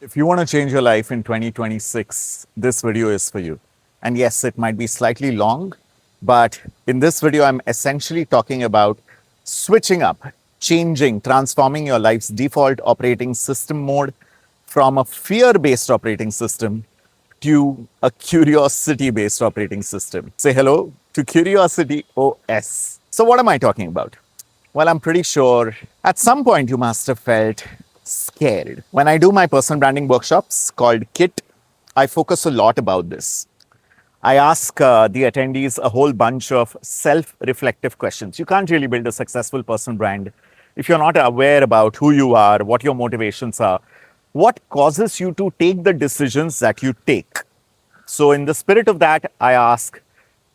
If you want to change your life in 2026, this video is for you. And yes, it might be slightly long, but in this video, I'm essentially talking about switching up, changing, transforming your life's default operating system mode from a fear based operating system to a curiosity based operating system. Say hello to Curiosity OS. So, what am I talking about? Well, I'm pretty sure at some point you must have felt scared. When I do my personal branding workshops called KIT, I focus a lot about this. I ask the attendees a whole bunch of self reflective questions. You can't really build a successful personal brand if you're not aware about who you are, what your motivations are, what causes you to take the decisions that you take. So, in the spirit of that, I ask,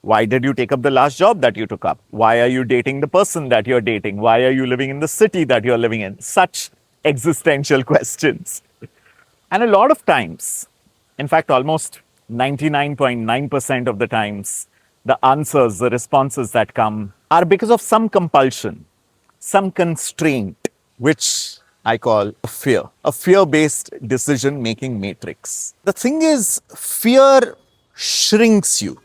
why did you take up the last job that you took up? Why are you dating the person that you're dating? Why are you living in the city that you're living in? Such existential questions. And a lot of times, in fact, almost 99.9% of the times, the answers, the responses that come are because of some compulsion, some constraint, which I call a fear based decision making matrix. The thing is, fear shrinks you,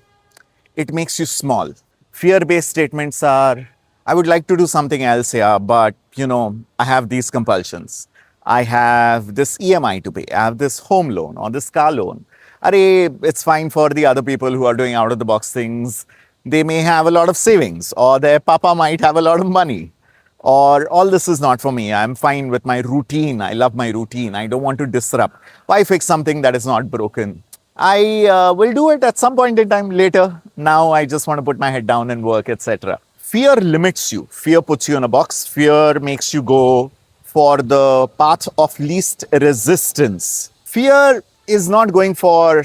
it makes you small. Fear based statements are, I would like to do something else, yeah, but I have these compulsions. I have this EMI to pay, I have this home loan or this car loan. It's fine for the other people who are doing out of the box things. They may have a lot of savings, or their papa might have a lot of money, or all this is not for me. I'm fine with my routine. I love my routine. I don't want to disrupt. Why fix something that is not broken? I will do it at some point in time later. Now I just want to put my head down and work, etc. Fear limits you. Fear puts you in a box. Fear makes you go for the path of least resistance. Fear is not going for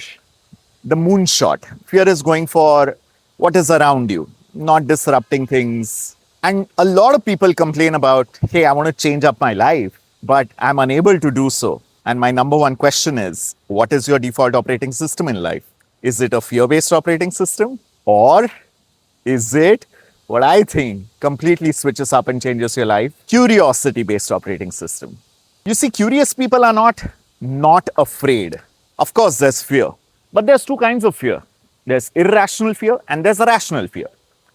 the moonshot. Fear is going for what is around you, not disrupting things. And a lot of people complain about, hey, I want to change up my life, but I'm unable to do so. And my number one question is, what is your default operating system in life? Is it a fear-based operating system? Or is it what I think completely switches up and changes your life? Curiosity-based operating system. You see, curious people are not afraid. Of course, there's fear. But there's two kinds of fear. There's irrational fear and there's a rational fear.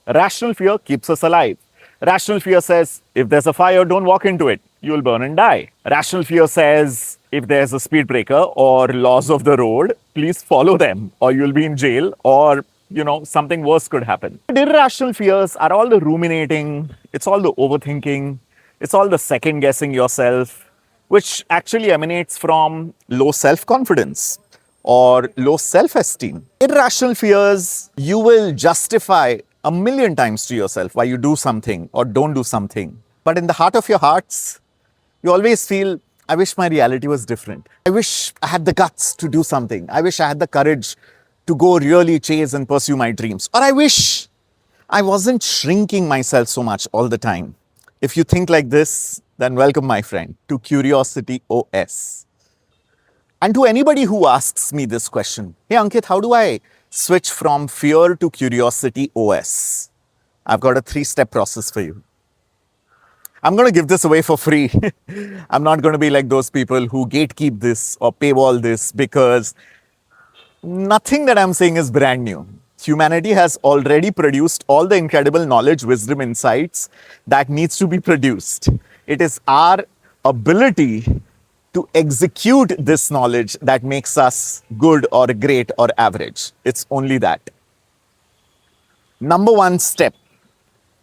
Rational fear keeps us alive. Rational fear says, if there's a fire, don't walk into it. You'll burn and die. Rational fear says, if there's a speed breaker or laws of the road, please follow them or you'll be in jail or, something worse could happen. But irrational fears are all the ruminating, it's all the overthinking, it's all the second guessing yourself, which actually emanates from low self-confidence or low self-esteem. Irrational fears, you will justify a million times to yourself why you do something or don't do something. But in the heart of your hearts, you always feel, I wish my reality was different. I wish I had the guts to do something. I wish I had the courage to go really chase and pursue my dreams. Or I wish I wasn't shrinking myself so much all the time. If you think like this, then welcome, my friend, to Curiosity OS. And to anybody who asks me this question, hey Ankit, how do I switch from fear to Curiosity OS? I've got a 3-step process for you. I'm going to give this away for free. I'm not going to be like those people who gatekeep this or paywall this, because nothing that I'm saying is brand new. Humanity has already produced all the incredible knowledge, wisdom, insights that needs to be produced. It is our ability to execute this knowledge that makes us good or great or average. It's only that. Number one step.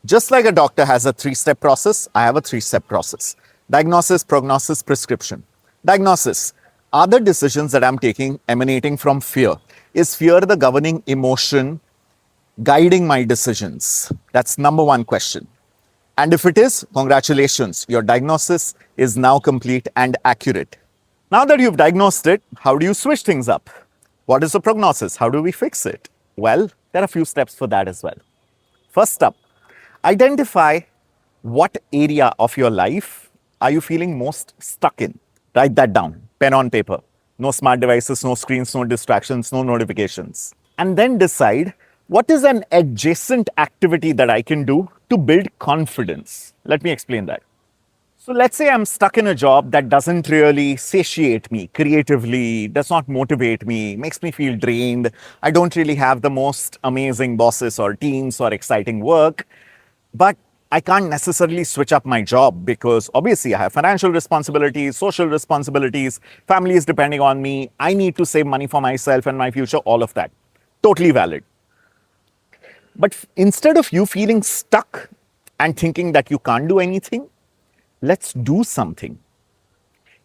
Just like a doctor has a 3-step process, I have a 3-step process. Diagnosis, prognosis, prescription. Diagnosis. Are the decisions that I'm taking emanating from fear? Is fear the governing emotion guiding my decisions? That's number one question. And if it is, congratulations, your diagnosis is now complete and accurate. Now that you've diagnosed it, how do you switch things up? What is the prognosis? How do we fix it? Well, there are a few steps for that as well. First up, identify what area of your life are you feeling most stuck in. Write that down, pen on paper. No smart devices, no screens, no distractions, no notifications. And then decide, what is an adjacent activity that I can do to build confidence? Let me explain that. So let's say I'm stuck in a job that doesn't really satiate me creatively, does not motivate me, makes me feel drained. I don't really have the most amazing bosses or teams or exciting work, but I can't necessarily switch up my job because obviously I have financial responsibilities, social responsibilities, family is depending on me. I need to save money for myself and my future, all of that. Totally valid. But instead of you feeling stuck and thinking that you can't do anything, let's do something.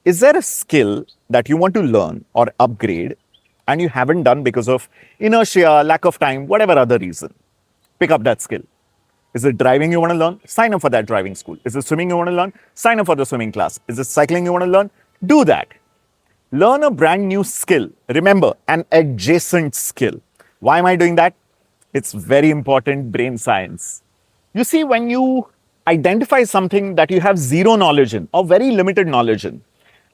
Is there a skill that you want to learn or upgrade and you haven't done because of inertia, lack of time, whatever other reason? Pick up that skill. Is it driving you want to learn? Sign up for that driving school. Is it swimming you want to learn? Sign up for the swimming class. Is it cycling you want to learn? Do that. Learn a brand new skill. Remember, an adjacent skill. Why am I doing that? It's very important brain science. You see, when you identify something that you have zero knowledge in or very limited knowledge in,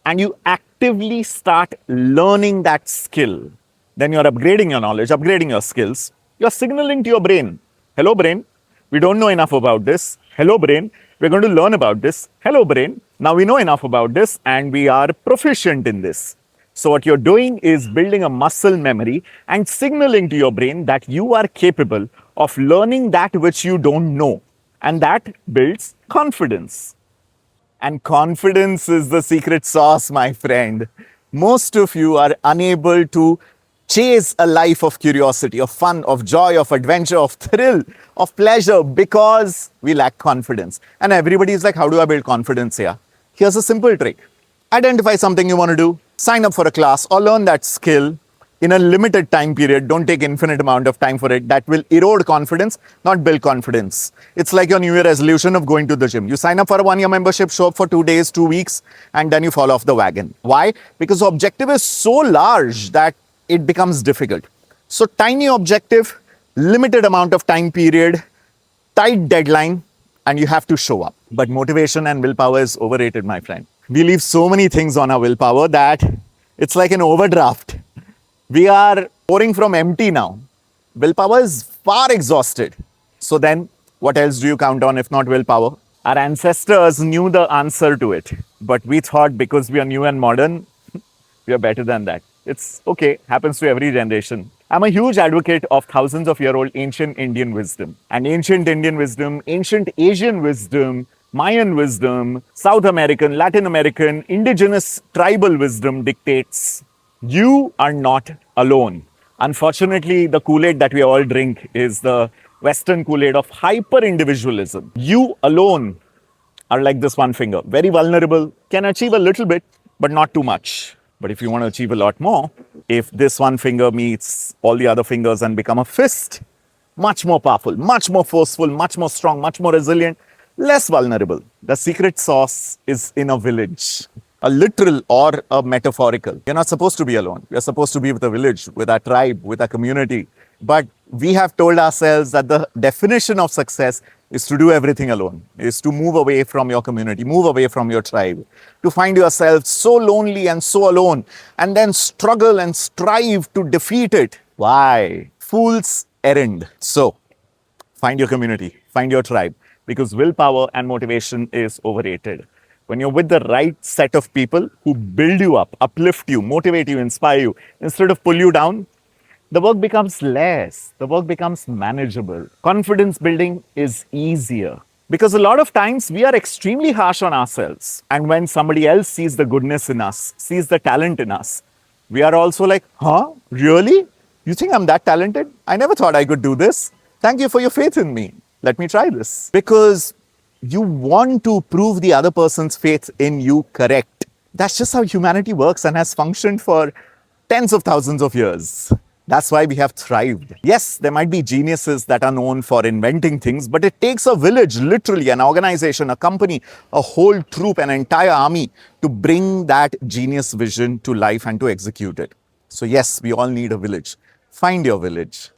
and you actively start learning that skill, then you're upgrading your knowledge, upgrading your skills. You're signaling to your brain, hello, brain, we don't know enough about this. Hello, brain, we're going to learn about this. Hello, brain, now we know enough about this and we are proficient in this. So what you're doing is building a muscle memory and signaling to your brain that you are capable of learning that which you don't know. And that builds confidence. And confidence is the secret sauce, my friend. Most of you are unable to chase a life of curiosity, of fun, of joy, of adventure, of thrill, of pleasure because we lack confidence. And everybody is like, how do I build confidence here? Here's a simple trick. Identify something you want to do, sign up for a class or learn that skill in a limited time period. Don't take infinite amount of time for it. That will erode confidence, not build confidence. It's like your New Year resolution of going to the gym. You sign up for a 1-year membership, show up for 2 days, 2 weeks, and then you fall off the wagon. Why? Because the objective is so large that it becomes difficult. So tiny objective, limited amount of time period, tight deadline, and you have to show up. But motivation and willpower is overrated, my friend. We leave so many things on our willpower that it's like an overdraft. We are pouring from empty now. Willpower is far exhausted. So then, what else do you count on if not willpower? Our ancestors knew the answer to it. But we thought because we are new and modern, we are better than that. It's okay, happens to every generation. I'm a huge advocate of thousands of year old ancient Indian wisdom. And ancient Indian wisdom, ancient Asian wisdom, Mayan wisdom, South American, Latin American, indigenous tribal wisdom dictates you are not alone. Unfortunately, the Kool-Aid that we all drink is the Western Kool-Aid of hyper-individualism. You alone are like this one finger, very vulnerable, can achieve a little bit, but not too much. But if you want to achieve a lot more, if this one finger meets all the other fingers and become a fist, much more powerful, much more forceful, much more strong, much more resilient, less vulnerable. The secret sauce is in a village, a literal or a metaphorical. You're not supposed to be alone. You're supposed to be with a village, with our tribe, with our community. But we have told ourselves that the definition of success is to do everything alone, is to move away from your community, move away from your tribe, to find yourself so lonely and so alone, and then struggle and strive to defeat it. Why? Fool's errand. So, find your community, find your tribe, because willpower and motivation is overrated. When you're with the right set of people who build you up, uplift you, motivate you, inspire you, instead of pull you down, the work becomes less, the work becomes manageable. Confidence building is easier because a lot of times we are extremely harsh on ourselves. And when somebody else sees the goodness in us, sees the talent in us, we are also like, huh? Really? You think I'm that talented? I never thought I could do this. Thank you for your faith in me. Let me try this. Because you want to prove the other person's faith in you correct. That's just how humanity works and has functioned for tens of thousands of years. That's why we have thrived. Yes, there might be geniuses that are known for inventing things, but it takes a village, literally, an organization, a company, a whole troop, an entire army to bring that genius vision to life and to execute it. So yes, we all need a village. Find your village.